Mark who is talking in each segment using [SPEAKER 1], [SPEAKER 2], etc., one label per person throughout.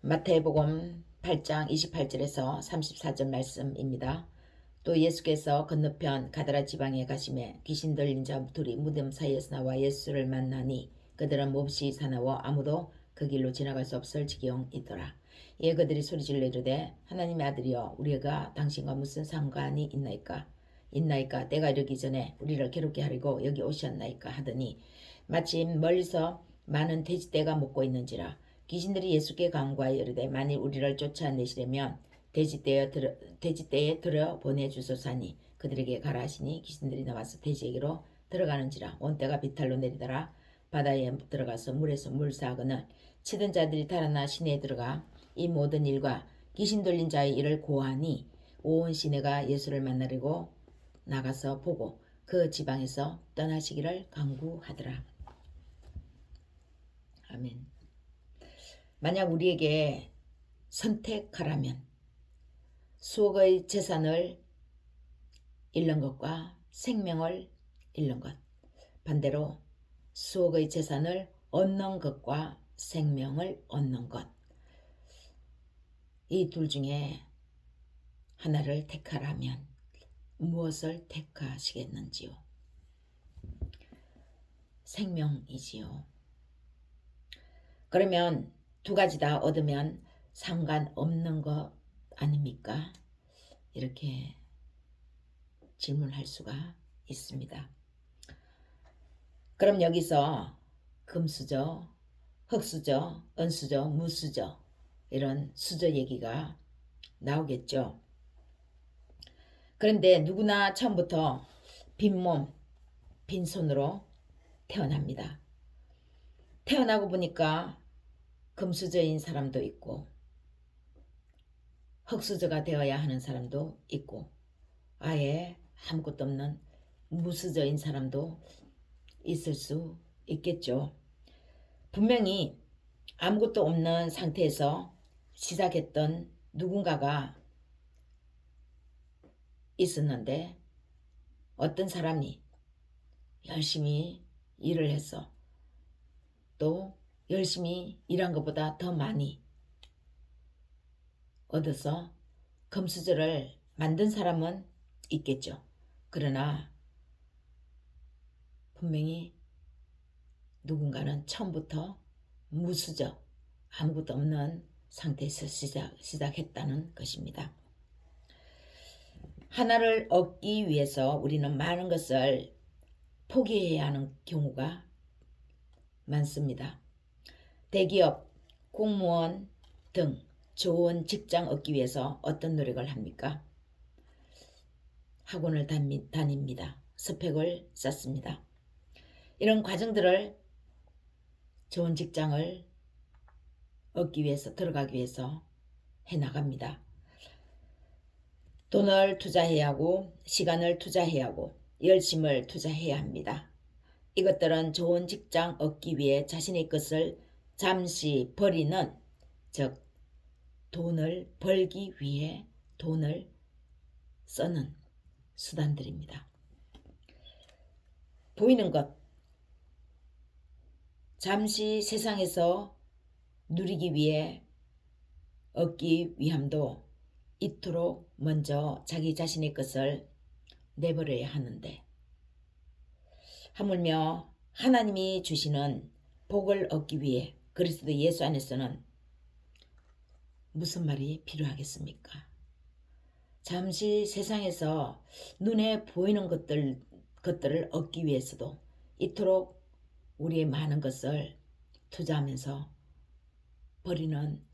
[SPEAKER 1] 마태복음 8장 28절에서 34절 말씀입니다. 또 예수께서 건너편 가드라 지방에 가심에 귀신 들린 자 둘이 무덤 사이에서 나와 예수를 만나니 그들은 몹시 사나워 아무도 그 길로 지나갈 수 없을 지경이더라. 이에 그들이 소리질러 이르되 하나님의 아들이여 우리가 당신과 무슨 상관이 있나이까 때가 이르기 전에 우리를 괴롭게 하려고 여기 오셨나이까 하더니 마침 멀리서 많은 돼지떼가 먹고 있는지라. 귀신들이 예수께 간구하여 이르되 만일 우리를 쫓아내시려면 돼지떼에 들어 보내주소서니 그들에게 가라 하시니 귀신들이 나와서 돼지에게로 들어가는지라. 온 떼가 비탈로 내리더라. 바다에 들어가서 물에서 물사거늘 치던 자들이 달아나 시내에 들어가 이 모든 일과 귀신 들린 자의 일을 고하니 온 시내가 예수를 만나려고 나가서 보고 그 지방에서 떠나시기를 간구하더라. 아멘. 만약 우리에게 선택하라면 수억의 재산을 잃는 것과 생명을 잃는 것, 반대로 수억의 재산을 얻는 것과 생명을 얻는 것, 이 둘 중에 하나를 택하라면 무엇을 택하시겠는지요? 생명이지요. 그러면 두 가지 다 얻으면 상관없는 것 아닙니까? 이렇게 질문할 수가 있습니다. 그럼 여기서 금수저, 흙수저, 은수저, 무수저 이런 수저 얘기가 나오겠죠. 그런데 누구나 처음부터 빈몸, 빈손으로 태어납니다. 태어나고 보니까 금수저인 사람도 있고 흙수저가 되어야 하는 사람도 있고 아예 아무것도 없는 무수저인 사람도 있을 수 있겠죠. 분명히 아무것도 없는 상태에서 시작했던 누군가가 있었는데 어떤 사람이 열심히 일을 해서 또 열심히 일한 것보다 더 많이 얻어서 금수저를 만든 사람은 있겠죠. 그러나 분명히 누군가는 처음부터 무수저, 아무것도 없는 상태에서 시작했다는 것입니다. 하나를 얻기 위해서 우리는 많은 것을 포기해야 하는 경우가 많습니다. 대기업, 공무원 등 좋은 직장 얻기 위해서 어떤 노력을 합니까? 학원을 다닙니다. 스펙을 쌓습니다. 이런 과정들을 좋은 직장을 얻기 위해서 들어가기 위해서 해나갑니다. 돈을 투자해야 하고 시간을 투자해야 하고 열심을 투자해야 합니다. 이것들은 좋은 직장 얻기 위해 자신의 것을 잠시 버리는, 즉 돈을 벌기 위해 돈을 쓰는 수단들입니다. 보이는 것, 잠시 세상에서 누리기 위해 얻기 위함도 이토록 먼저 자기 자신의 것을 내버려야 하는데 하물며 하나님이 주시는 복을 얻기 위해 그리스도 예수 안에서는 무슨 말이 필요하겠습니까? 잠시 세상에서 눈에 보이는 것들을 얻기 위해서도 이토록 우리의 많은 것을 투자하면서 버리는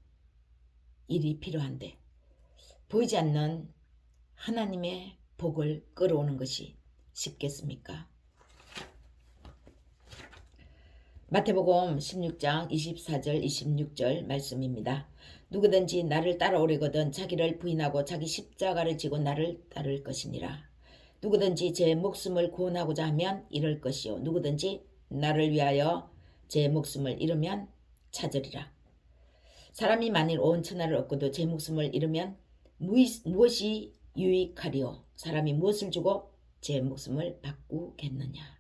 [SPEAKER 1] 일이 필요한데 보이지 않는 하나님의 복을 끌어오는 것이 쉽겠습니까? 마태복음 16장 24절 26절 말씀입니다. 누구든지 나를 따라오려거든 자기를 부인하고 자기 십자가를 지고 나를 따를 것이니라. 누구든지 제 목숨을 구원하고자 하면 잃을 것이요 누구든지 나를 위하여 제 목숨을 잃으면 찾으리라. 사람이 만일 온 천하를 얻고도 제 목숨을 잃으면 무엇이 유익하리요? 사람이 무엇을 주고 제 목숨을 바꾸겠느냐?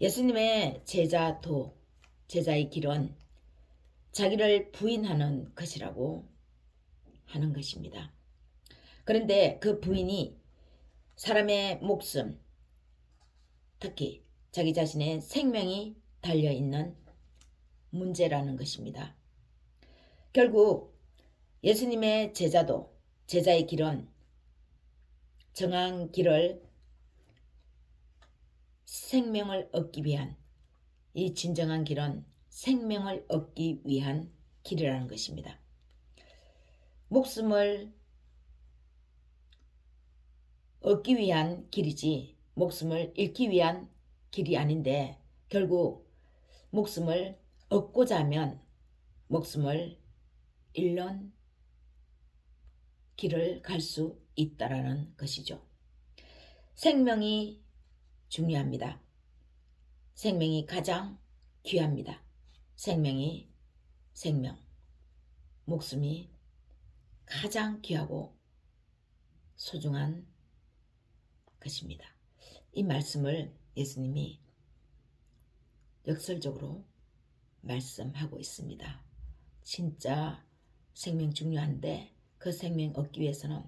[SPEAKER 1] 예수님의 제자의 길은 자기를 부인하는 것이라고 하는 것입니다. 그런데 그 부인이 사람의 목숨, 특히 자기 자신의 생명이 달려있는 문제라는 것입니다. 결국 예수님의 제자도 제자의 길은 정한 길을 생명을 얻기 위한 이 진정한 길은 생명을 얻기 위한 길이라는 것입니다. 목숨을 얻기 위한 길이지 목숨을 잃기 위한 길이 아닌데 결국 목숨을 얻고자 하면 목숨을 잃는 길을 갈 수 있다라는 것이죠. 생명이 중요합니다. 생명이 가장 귀합니다. 생명이 목숨이 가장 귀하고 소중한 것입니다. 이 말씀을 예수님이 역설적으로 말씀하고 있습니다. 진짜 생명 중요한데 그 생명 얻기 위해서는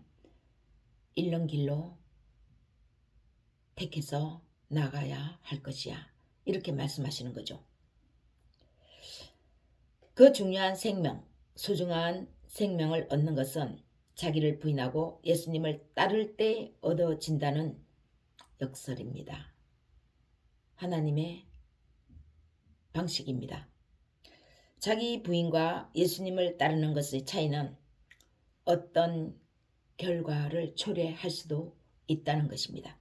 [SPEAKER 1] 잃는 길로 택해서 나가야 할 것이야. 이렇게 말씀하시는 거죠. 그 중요한 생명, 소중한 생명을 얻는 것은 자기를 부인하고 예수님을 따를 때 얻어진다는 역설입니다. 하나님의 방식입니다. 자기 부인과 예수님을 따르는 것의 차이는 어떤 결과를 초래할 수도 있다는 것입니다.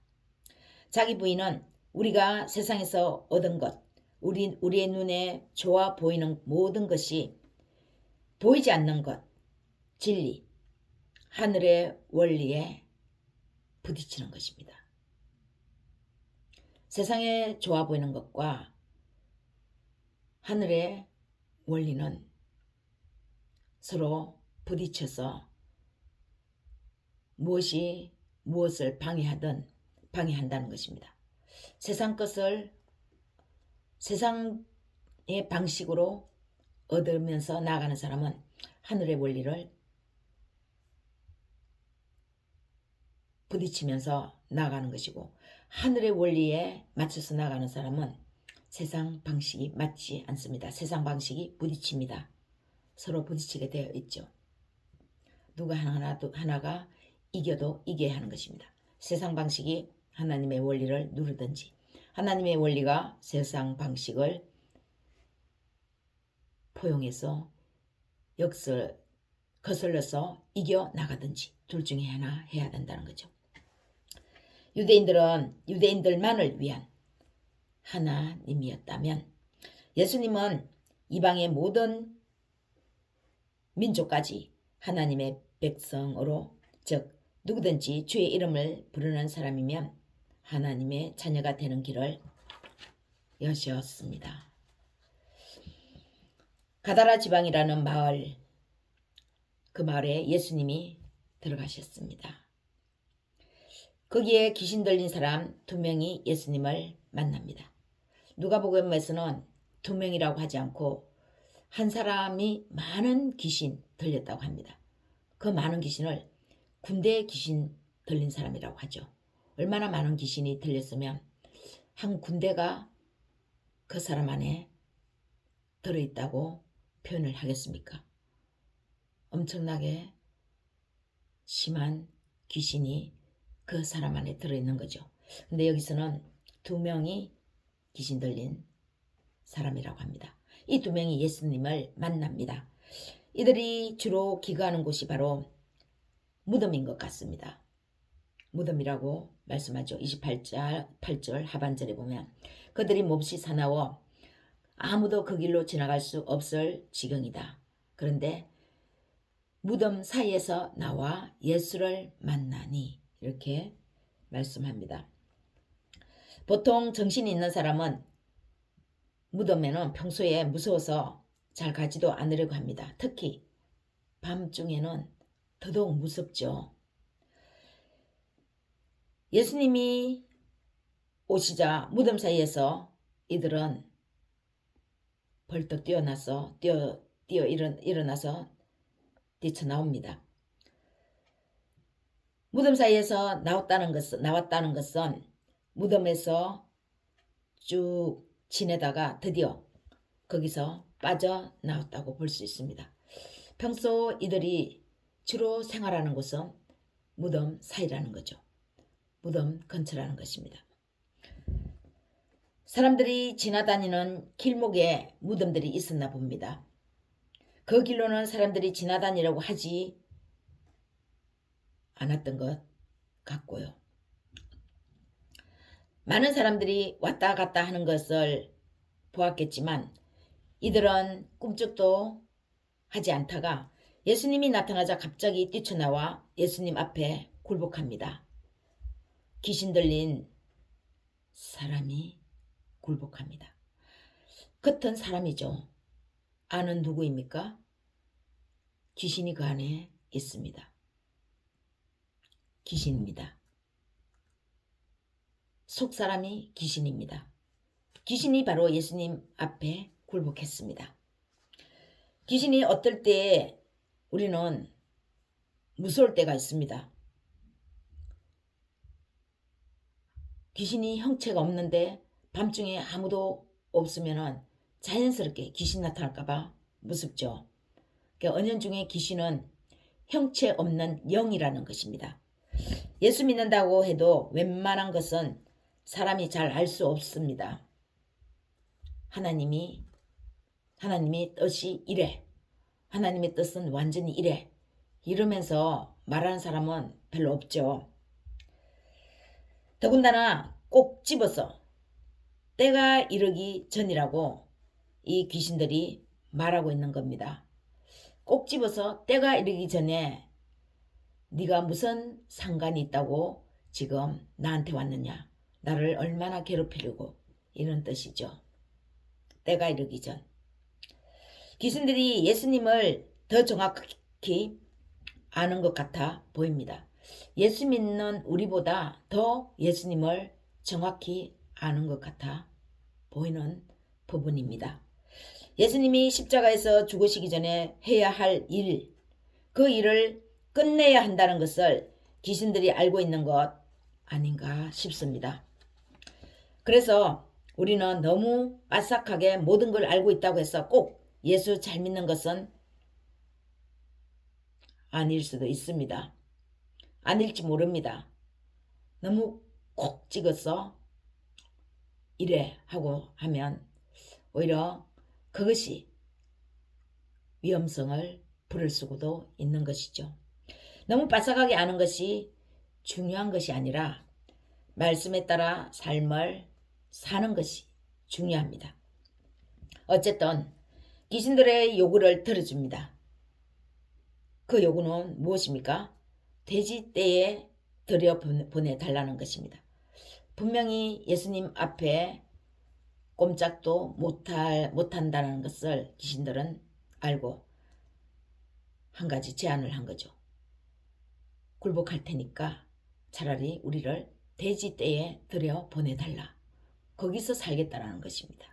[SPEAKER 1] 자기 부인은 우리가 세상에서 얻은 것, 우리의 눈에 좋아 보이는 모든 것이 보이지 않는 것, 진리, 하늘의 원리에 부딪히는 것입니다. 세상에 좋아 보이는 것과 하늘의 원리는 서로 부딪혀서 무엇이 무엇을 방해한다는 것입니다. 세상 것을 세상의 방식으로 얻으면서 나아가는 사람은 하늘의 원리를 부딪히면서 나아가는 것이고 하늘의 원리에 맞춰서 나가는 사람은 세상 방식이 맞지 않습니다. 세상 방식이 부딪힙니다. 서로 부딪히게 되어 있죠. 누가 하나가 이겨도 이겨야 하는 것입니다. 세상 방식이 하나님의 원리를 누르든지 하나님의 원리가 세상 방식을 포용해서 거슬러서 이겨나가든지 둘 중에 하나 해야 된다는 거죠. 유대인들은 유대인들만을 위한 하나님이었다면 예수님은 이방의 모든 민족까지 하나님의 백성으로 즉 누구든지 주의 이름을 부르는 사람이면 하나님의 자녀가 되는 길을 여셨습니다. 가다라 지방이라는 마을, 그 마을에 예수님이 들어가셨습니다. 거기에 귀신 들린 사람 2명이 예수님을 만납니다. 누가복음에서는 2명이라고 하지 않고 한 사람이 많은 귀신 들렸다고 합니다. 그 많은 귀신을 군대 귀신 들린 사람이라고 하죠. 얼마나 많은 귀신이 들렸으면 한 군대가 그 사람 안에 들어있다고 표현을 하겠습니까? 엄청나게 심한 귀신이 그 사람 안에 들어있는 거죠. 근데 여기서는 2명이 귀신 들린 사람이라고 합니다. 이 2명이 예수님을 만납니다. 이들이 주로 기거하는 곳이 바로 무덤인 것 같습니다. 무덤이라고 말씀하죠. 28절 하반절에 보면 그들이 몹시 사나워 아무도 그 길로 지나갈 수 없을 지경이다. 그런데 무덤 사이에서 나와 예수를 만나니 이렇게 말씀합니다. 보통 정신이 있는 사람은 무덤에는 평소에 무서워서 잘 가지도 않으려고 합니다. 특히 밤중에는 더더욱 무섭죠. 예수님이 오시자 무덤 사이에서 이들은 벌떡 뛰어나서 일어나서 뛰쳐나옵니다. 무덤 사이에서 나왔다는 것은 무덤에서 쭉 지내다가 드디어 거기서 빠져나왔다고 볼 수 있습니다. 평소 이들이 주로 생활하는 곳은 무덤 사이라는 거죠. 무덤 근처라는 것입니다. 사람들이 지나다니는 길목에 무덤들이 있었나 봅니다. 그 길로는 사람들이 지나다니려고 하지 않았던 것 같고요. 많은 사람들이 왔다 갔다 하는 것을 보았겠지만 이들은 꿈쩍도 하지 않다가 예수님이 나타나자 갑자기 뛰쳐나와 예수님 앞에 굴복합니다. 귀신 들린 사람이 굴복합니다. 겉은 사람이죠. 안은 누구입니까? 귀신이 그 안에 있습니다. 귀신입니다. 속사람이 귀신입니다. 귀신이 바로 예수님 앞에 굴복했습니다. 귀신이 어떨 때에 우리는 무서울 때가 있습니다. 귀신이 형체가 없는데 밤중에 아무도 없으면 자연스럽게 귀신 나타날까봐 무섭죠. 그러니까 은연중에 귀신은 형체 없는 영이라는 것입니다. 예수 믿는다고 해도 웬만한 것은 사람이 잘 알 수 없습니다. 하나님의 뜻이 이래. 하나님의 뜻은 완전히 이래. 이러면서 말하는 사람은 별로 없죠. 더군다나 꼭 집어서 때가 이르기 전이라고 이 귀신들이 말하고 있는 겁니다. 꼭 집어서 때가 이르기 전에 네가 무슨 상관이 있다고 지금 나한테 왔느냐. 나를 얼마나 괴롭히려고 이런 뜻이죠. 때가 이르기 전. 귀신들이 예수님을 더 정확히 아는 것 같아 보입니다. 예수 믿는 우리보다 더 예수님을 정확히 아는 것 같아 보이는 부분입니다. 예수님이 십자가에서 죽으시기 전에 해야 할 일, 그 일을 끝내야 한다는 것을 귀신들이 알고 있는 것 아닌가 싶습니다. 그래서 우리는 너무 빠삭하게 모든 걸 알고 있다고 해서 꼭 예수 잘 믿는 것은 아닐 수도 있습니다. 아닐지 모릅니다. 너무 콕 찍어서 이래 하고 하면 오히려 그것이 위험성을 부를 수도 있는 것이죠. 너무 빠삭하게 아는 것이 중요한 것이 아니라 말씀에 따라 삶을 사는 것이 중요합니다. 어쨌든 귀신들의 요구를 들어줍니다. 그 요구는 무엇입니까? 돼지떼에 들여보내달라는 것입니다. 분명히 예수님 앞에 꼼짝도 못한다는 것을 귀신들은 알고 한 가지 제안을 한 거죠. 굴복할 테니까 차라리 우리를 돼지떼에 들여보내달라. 거기서 살겠다라는 것입니다.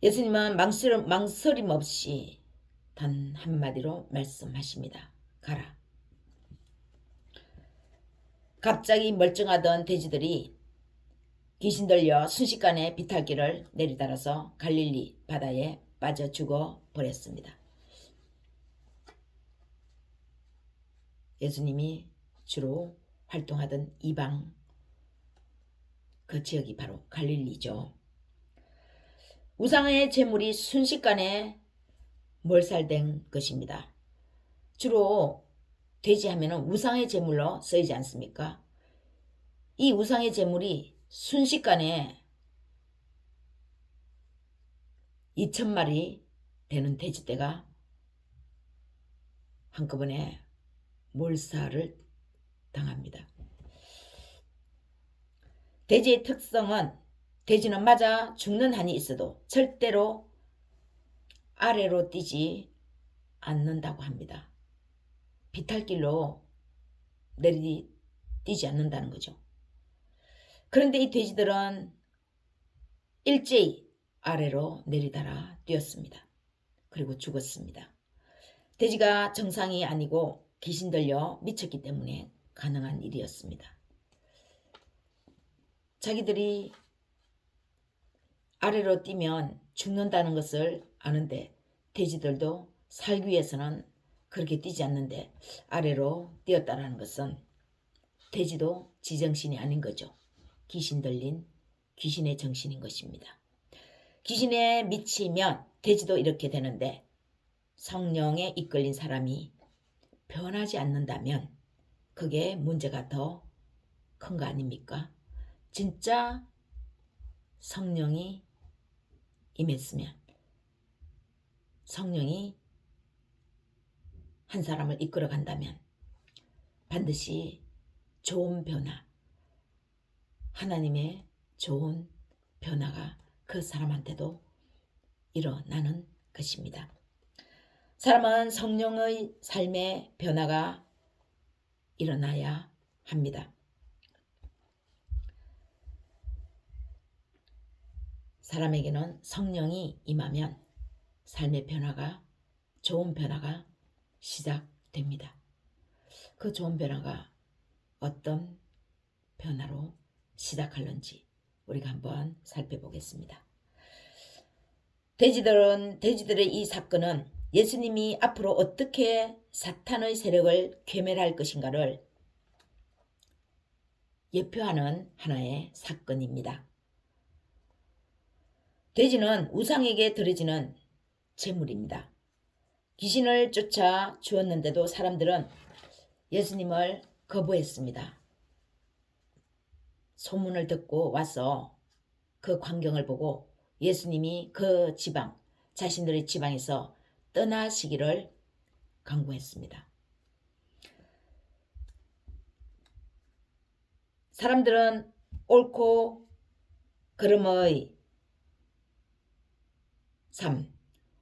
[SPEAKER 1] 예수님은 망설임 없이 단 한마디로 말씀하십니다. 가라. 갑자기 멀쩡하던 돼지들이 귀신 들려 순식간에 비탈길을 내리달아서 갈릴리 바다에 빠져 죽어 버렸습니다. 예수님이 주로 활동하던 이방 그 지역이 바로 갈릴리죠. 우상의 제물이 순식간에 몰살된 것입니다. 주로 돼지 하면은 우상의 제물로 쓰이지 않습니까? 이 우상의 제물이 순식간에 2,000마리 되는 돼지떼가 한꺼번에 몰살을 당합니다. 돼지의 특성은 돼지는 맞아 죽는 한이 있어도 절대로 아래로 뛰지 않는다고 합니다. 비탈길로 뛰지 않는다는 거죠. 그런데 이 돼지들은 일제히 아래로 내리달아 뛰었습니다. 그리고 죽었습니다. 돼지가 정상이 아니고 귀신 들려 미쳤기 때문에 가능한 일이었습니다. 자기들이 아래로 뛰면 죽는다는 것을 아는데 돼지들도 살기 위해서는 그렇게 뛰지 않는데 아래로 뛰었다는 것은 돼지도 지정신이 아닌 거죠. 귀신 들린 귀신의 정신인 것입니다. 귀신에 미치면 돼지도 이렇게 되는데 성령에 이끌린 사람이 변하지 않는다면 그게 문제가 더 큰 거 아닙니까? 진짜 성령이 임했으면, 성령이 한 사람을 이끌어 간다면 반드시 좋은 변화, 하나님의 좋은 변화가 그 사람한테도 일어나는 것입니다. 사람은 성령의 삶의 변화가 일어나야 합니다. 사람에게는 성령이 임하면 삶의 변화가, 좋은 변화가 시작됩니다. 그 좋은 변화가 어떤 변화로 시작하는지 우리가 한번 살펴보겠습니다. 돼지들의 이 사건은 예수님이 앞으로 어떻게 사탄의 세력을 괴멸할 것인가를 예표하는 하나의 사건입니다. 돼지는 우상에게 드려지는 제물입니다. 귀신을 쫓아 주었는데도 사람들은 예수님을 거부했습니다. 소문을 듣고 와서 그 광경을 보고 예수님이 그 지방, 자신들의 지방에서 떠나시기를 강구했습니다. 사람들은 옳고 그름의 삶,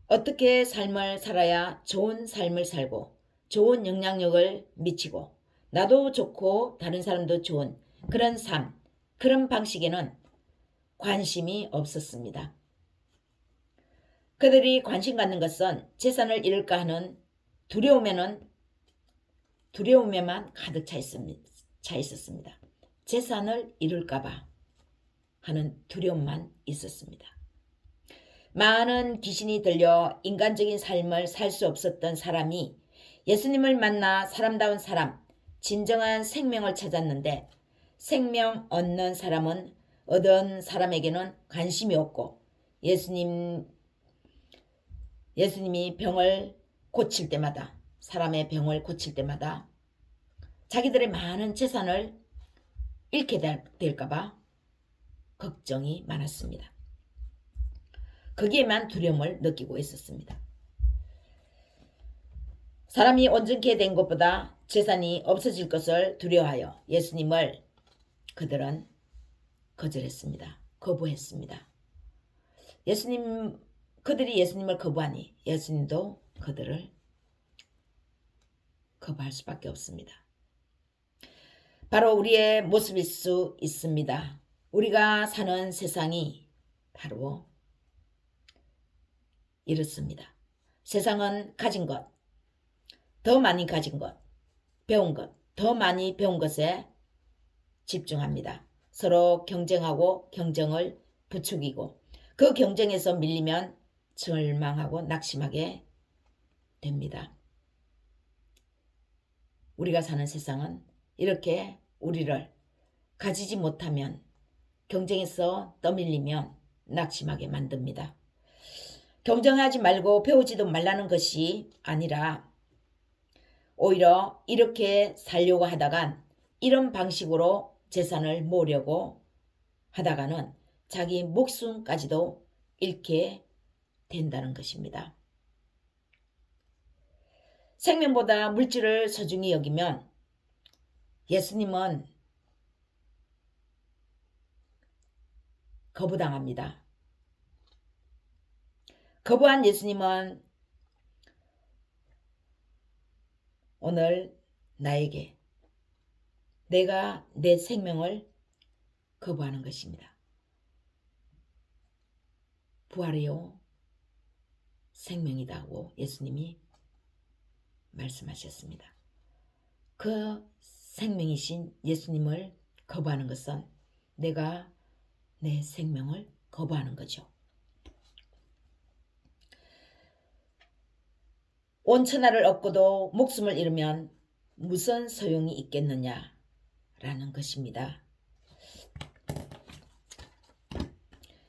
[SPEAKER 1] 어떻게 삶을 살아야 좋은 삶을 살고 좋은 영향력을 미치고 나도 좋고 다른 사람도 좋은 그런 삶, 그런 방식에는 관심이 없었습니다. 그들이 관심 갖는 것은 재산을 잃을까 하는 두려움에만 가득 차 있었습니다. 재산을 잃을까봐 하는 두려움만 있었습니다. 많은 귀신이 들려 인간적인 삶을 살 수 없었던 사람이 예수님을 만나 사람다운 사람, 진정한 생명을 찾았는데 생명 얻는 사람은 얻은 사람에게는 관심이 없고 예수님이 병을 고칠 때마다, 사람의 병을 고칠 때마다 자기들의 많은 재산을 잃게 될까봐 걱정이 많았습니다. 거기에만 두려움을 느끼고 있었습니다. 사람이 온전케 된 것보다 재산이 없어질 것을 두려워하여 예수님을 그들은 거절했습니다. 거부했습니다. 그들이 예수님을 거부하니 예수님도 그들을 거부할 수밖에 없습니다. 바로 우리의 모습일 수 있습니다. 우리가 사는 세상이 바로 이렇습니다. 세상은 가진 것, 더 많이 가진 것, 배운 것, 더 많이 배운 것에 집중합니다. 서로 경쟁하고 경쟁을 부추기고 그 경쟁에서 밀리면 절망하고 낙심하게 됩니다. 우리가 사는 세상은 이렇게 우리를 가지지 못하면, 경쟁에서 떠밀리면 낙심하게 만듭니다. 경쟁하지 말고 배우지도 말라는 것이 아니라 오히려 이렇게 살려고 하다간, 이런 방식으로 재산을 모으려고 하다가는 자기 목숨까지도 잃게 된다는 것입니다. 생명보다 물질을 소중히 여기면 예수님은 거부당합니다. 거부한 예수님은 오늘 나에게, 내가 내 생명을 거부하는 것입니다. 부활이요 생명이다고 예수님이 말씀하셨습니다. 그 생명이신 예수님을 거부하는 것은 내가 내 생명을 거부하는 거죠. 온 천하를 얻고도 목숨을 잃으면 무슨 소용이 있겠느냐라는 것입니다.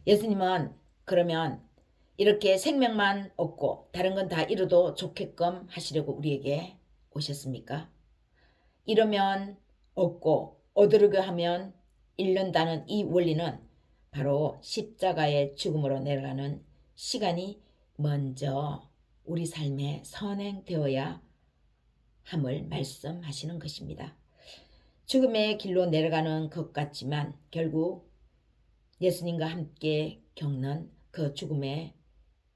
[SPEAKER 1] 예수님은 그러면 이렇게 생명만 얻고 다른 건 다 잃어도 좋게끔 하시려고 우리에게 오셨습니까? 이러면 얻고 얻으려고 하면 잃는다는 이 원리는 바로 십자가의 죽음으로 내려가는 시간이 먼저 우리 삶에 선행되어야 함을 말씀하시는 것입니다. 죽음의 길로 내려가는 것 같지만 결국 예수님과 함께 겪는 그 죽음의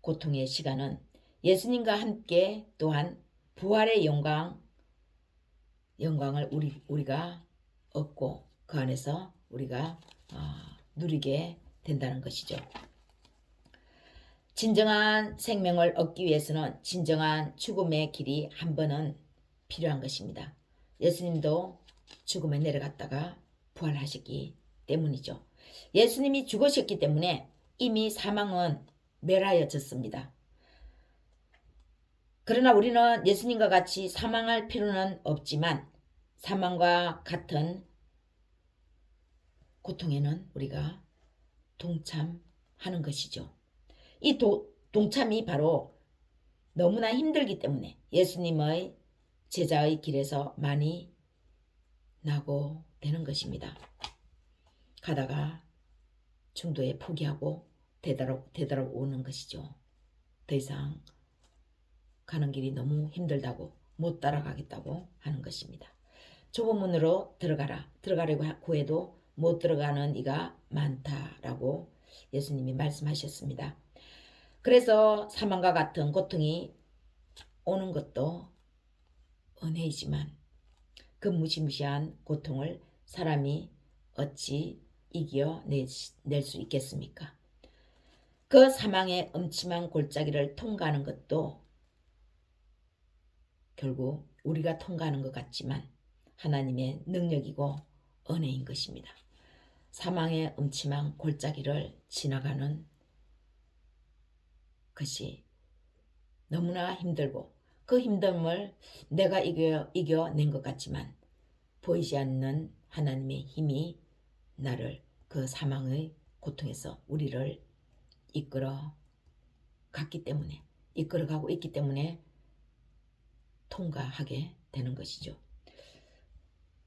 [SPEAKER 1] 고통의 시간은 예수님과 함께 또한 부활의 영광을 우리가 얻고 그 안에서 우리가 누리게 된다는 것이죠. 진정한 생명을 얻기 위해서는 진정한 죽음의 길이 한 번은 필요한 것입니다. 예수님도 죽음에 내려갔다가 부활하셨기 때문이죠. 예수님이 죽으셨기 때문에 이미 사망은 멸하여졌습니다. 그러나 우리는 예수님과 같이 사망할 필요는 없지만 사망과 같은 고통에는 우리가 동참하는 것이죠. 이 동참이 바로 너무나 힘들기 때문에 예수님의 제자의 길에서 많이 나고 되는 것입니다. 가다가 중도에 포기하고 되돌아오는 것이죠. 더 이상 가는 길이 너무 힘들다고 못 따라가겠다고 하는 것입니다. 좁은 문으로 들어가려고 구해도 못 들어가는 이가 많다라고 예수님이 말씀하셨습니다. 그래서 사망과 같은 고통이 오는 것도 은혜이지만 그 무시무시한 고통을 사람이 어찌 이겨낼 수 있겠습니까? 그 사망의 음침한 골짜기를 통과하는 것도 결국 우리가 통과하는 것 같지만 하나님의 능력이고 은혜인 것입니다. 사망의 음침한 골짜기를 지나가는 것이 너무나 힘들고 그 힘듦을 내가 이겨낸 것 같지만 보이지 않는 하나님의 힘이 나를 그 사망의 고통에서 우리를 이끌어가고 있기 때문에 통과하게 되는 것이죠.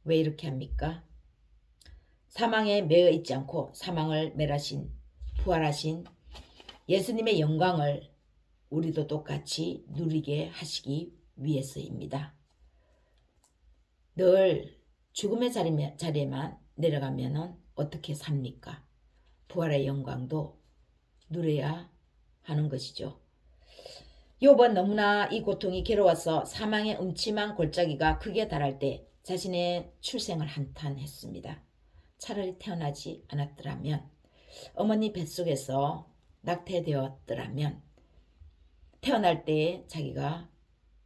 [SPEAKER 1] 왜 이렇게 합니까? 사망에 매여 있지 않고 사망을 멸하신 부활하신 예수님의 영광을 우리도 똑같이 누리게 하시기 위해서입니다. 늘 죽음의 자리에만 내려가면 어떻게 삽니까? 부활의 영광도 누려야 하는 것이죠. 욥은 너무나 이 고통이 괴로워서 사망의 음침한 골짜기가 크게 달할 때 자신의 출생을 한탄했습니다. 차라리 태어나지 않았더라면, 어머니 뱃속에서 낙태되었더라면 태어날 때 자기가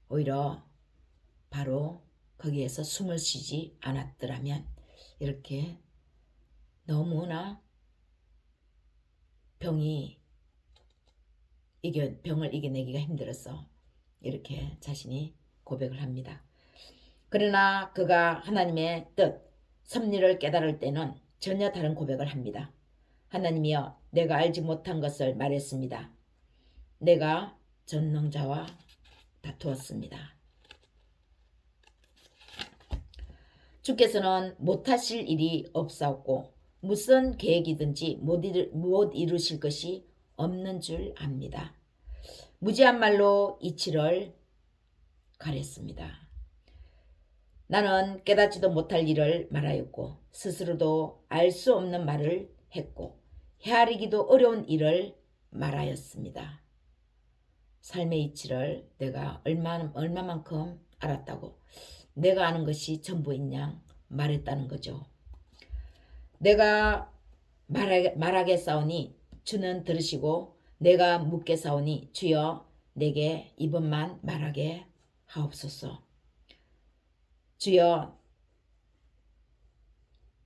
[SPEAKER 1] 오히려 바로 거기에서 숨을 쉬지 않았더라면 이렇게 너무나 병을 이겨내기가 힘들어서 이렇게 자신이 고백을 합니다. 그러나 그가 하나님의 뜻, 섭리를 깨달을 때는 전혀 다른 고백을 합니다. 하나님이여, 내가 알지 못한 것을 말했습니다. 내가 전능자와 다투었습니다. 주께서는 못하실 일이 없사옵고 무슨 계획이든지 못 이루실 것이 없는 줄 압니다. 무지한 말로 이치를 가렸습니다. 나는 깨닫지도 못할 일을 말하였고 스스로도 알 수 없는 말을 했고 헤아리기도 어려운 일을 말하였습니다. 삶의 이치를 내가 얼마만큼 알았다고 내가 아는 것이 전부인 양 말했다는 거죠. 내가 말하겠사오니 주는 들으시고 내가 묻겠사오니 주여 내게 이번만 말하게 하옵소서. 주여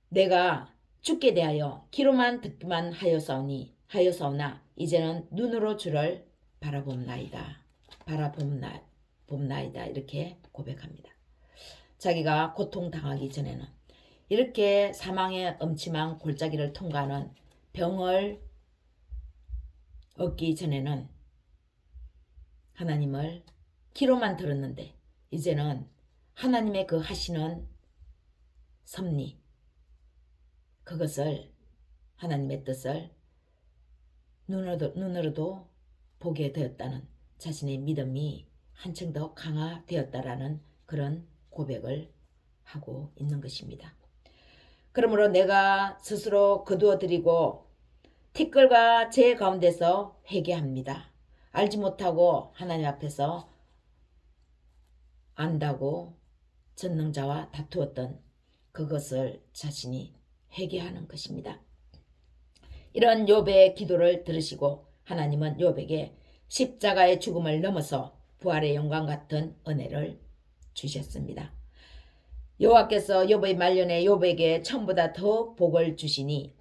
[SPEAKER 1] 내가 주께 대하여 귀로만 듣기만 하였사오나 이제는 눈으로 주를 바라봅나이다. 이렇게 고백합니다. 자기가 고통당하기 전에는 이렇게 사망의 음침한 골짜기를 통과하는 병을 얻기 전에는 하나님을 귀로만 들었는데 이제는 하나님의 그 하시는 섭리, 그것을 하나님의 뜻을 눈으로도 보게 되었다는 자신의 믿음이 한층 더 강화되었다라는 그런 고백을 하고 있는 것입니다. 그러므로 내가 스스로 거두어드리고 티끌과 제 가운데서 회개합니다. 알지 못하고 하나님 앞에서 안다고 전능자와 다투었던 그것을 자신이 회개하는 것입니다. 이런 욥의 기도를 들으시고 하나님은 욥에게 십자가의 죽음을 넘어서 부활의 영광 같은 은혜를 주셨습니다. 여호와께서 욥의 말년에 욥에게 처음보다 더 복을 주시니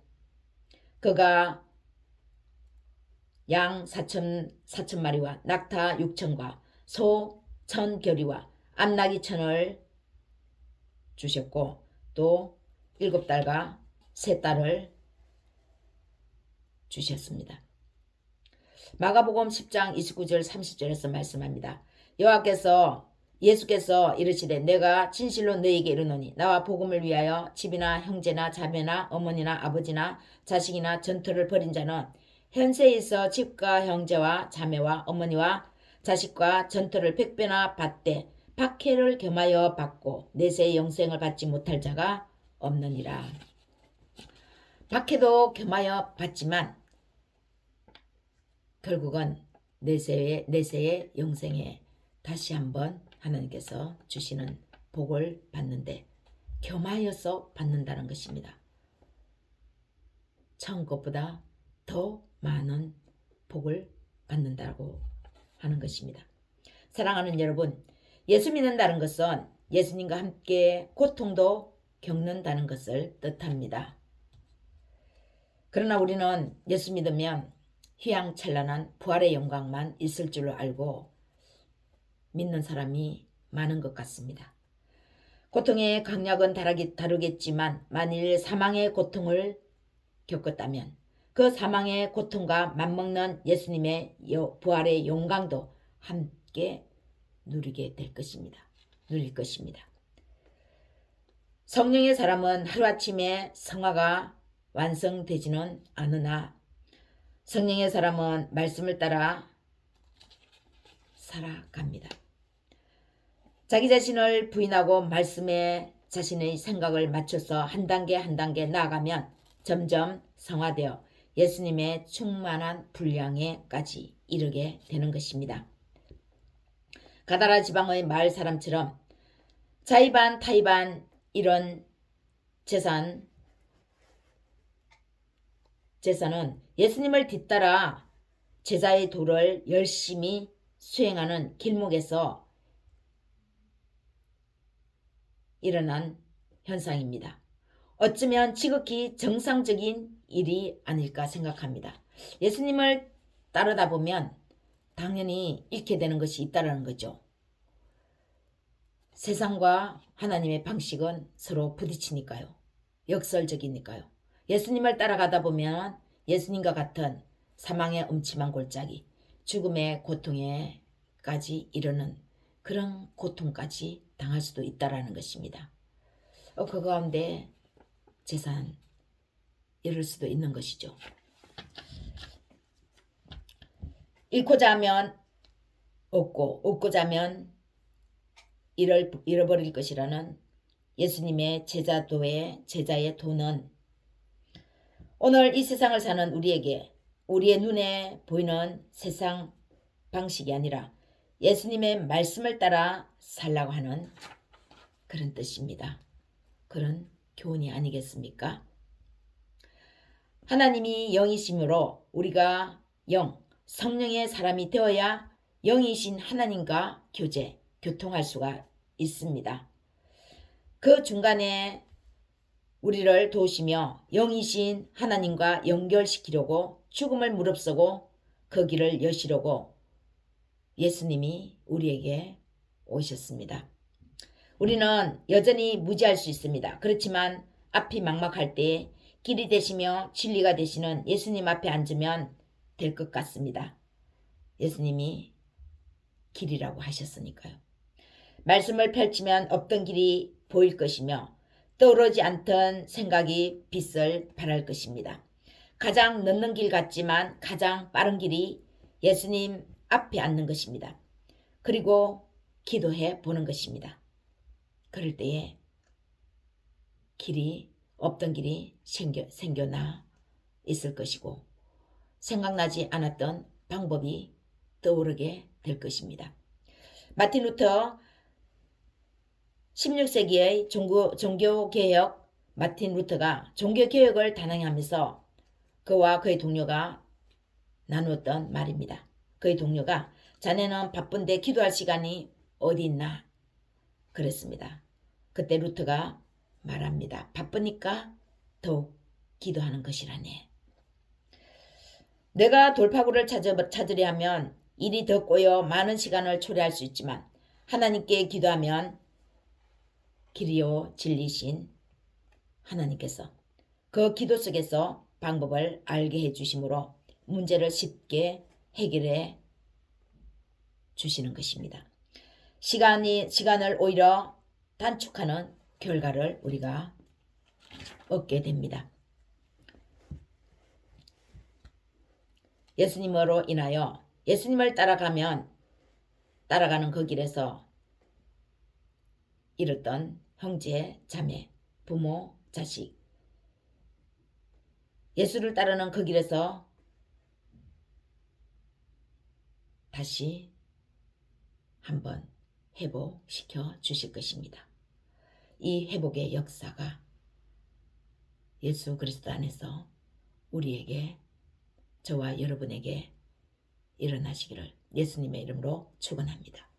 [SPEAKER 1] 그가 양 4천 마리와 낙타 6천과 소 1,000겨리와 암나귀 1,000을 주셨고 또 7달과 3딸을 주셨습니다. 마가복음 10장 29절 30절에서 말씀합니다. 예수께서 이르시되 내가 진실로 너희에게 이르노니 나와 복음을 위하여 집이나 형제나 자매나 어머니나 아버지나 자식이나 전토를 벌인 자는 현세에 있어 집과 형제와 자매와 어머니와 자식과 전토를 100배나 받되 박해를 겸하여 받고 내세의 영생을 받지 못할 자가 없느니라. 박해도 겸하여 받지만 결국은 내세의 영생에 다시 한번 하나님께서 주시는 복을 받는데 겸하여서 받는다는 것입니다. 처음 것보다 더 많은 복을 받는다고 하는 것입니다. 사랑하는 여러분, 예수 믿는다는 것은 예수님과 함께 고통도 겪는다는 것을 뜻합니다. 그러나 우리는 예수 믿으면 휘황찬란한 부활의 영광만 있을 줄로 알고 믿는 사람이 많은 것 같습니다. 고통의 강약은 다르겠지만 만일 사망의 고통을 겪었다면 그 사망의 고통과 맞먹는 예수님의 부활의 영광도 함께 누릴 것입니다. 성령의 사람은 하루아침에 성화가 완성되지는 않으나 성령의 사람은 말씀을 따라 살아갑니다. 자기 자신을 부인하고 말씀에 자신의 생각을 맞춰서 한 단계 나아가면 점점 성화되어 예수님의 충만한 분량에까지 이르게 되는 것입니다. 가다라 지방의 마을 사람처럼 자의반 타의반 이런 재산은 예수님을 뒤따라 제자의 도를 열심히 수행하는 길목에서 일어난 현상입니다. 어쩌면 지극히 정상적인 일이 아닐까 생각합니다. 예수님을 따르다 보면 당연히 잃게 되는 것이 있다는 거죠. 세상과 하나님의 방식은 서로 부딪히니까요. 역설적이니까요. 예수님을 따라가다 보면 예수님과 같은 사망의 음침한 골짜기, 죽음의 고통에까지 이르는 그런 고통까지 당할 수도 있다라는 것입니다. 그 가운데 재산 잃을 수도 있는 것이죠. 잃고자 하면 얻고 얻고자 하면 잃어버릴 것이라는 예수님의 제자의 도는 오늘 이 세상을 사는 우리에게 우리의 눈에 보이는 세상 방식이 아니라 예수님의 말씀을 따라 살라고 하는 그런 뜻입니다. 그런 교훈이 아니겠습니까? 하나님이 영이시므로 우리가 영, 성령의 사람이 되어야 영이신 하나님과 교통할 수가 있습니다. 그 중간에 우리를 도우시며 영이신 하나님과 연결시키려고 죽음을 무릅쓰고 그 길을 여시려고 예수님이 우리에게 오셨습니다. 우리는 여전히 무지할 수 있습니다. 그렇지만 앞이 막막할 때 길이 되시며 진리가 되시는 예수님 앞에 앉으면 될 것 같습니다. 예수님이 길이라고 하셨으니까요. 말씀을 펼치면 없던 길이 보일 것이며 떠오르지 않던 생각이 빛을 발할 것입니다. 가장 늦는 길 같지만 가장 빠른 길이 예수님 앞에 앉는 것입니다. 그리고 기도해 보는 것입니다. 그럴 때에 없던 길이 생겨나 있을 것이고 생각나지 않았던 방법이 떠오르게 될 것입니다. 마틴 루터 16세기의 종교개혁 마틴 루터가 종교개혁을 단행하면서 그와 그의 동료가 나누었던 말입니다. 그의 동료가 자네는 바쁜데 기도할 시간이 어디 있나? 그랬습니다. 그때 루터가 말합니다. 바쁘니까 더욱 기도하는 것이라네. 내가 돌파구를 찾으려 하면 일이 더 꼬여 많은 시간을 초래할 수 있지만 하나님께 기도하면 길이요 진리신 하나님께서 그 기도 속에서 방법을 알게 해주심으로 문제를 쉽게 해결해 주시는 것입니다. 시간을 오히려 단축하는 결과를 우리가 얻게 됩니다. 예수님으로 인하여 예수님을 따라가는 그 길에서 잃었던 형제, 자매, 부모, 자식, 예수를 따르는 그 길에서 다시 한번 회복시켜 주실 것입니다. 이 회복의 역사가 예수 그리스도 안에서 우리에게, 저와 여러분에게 일어나시기를 예수님의 이름으로 축원합니다.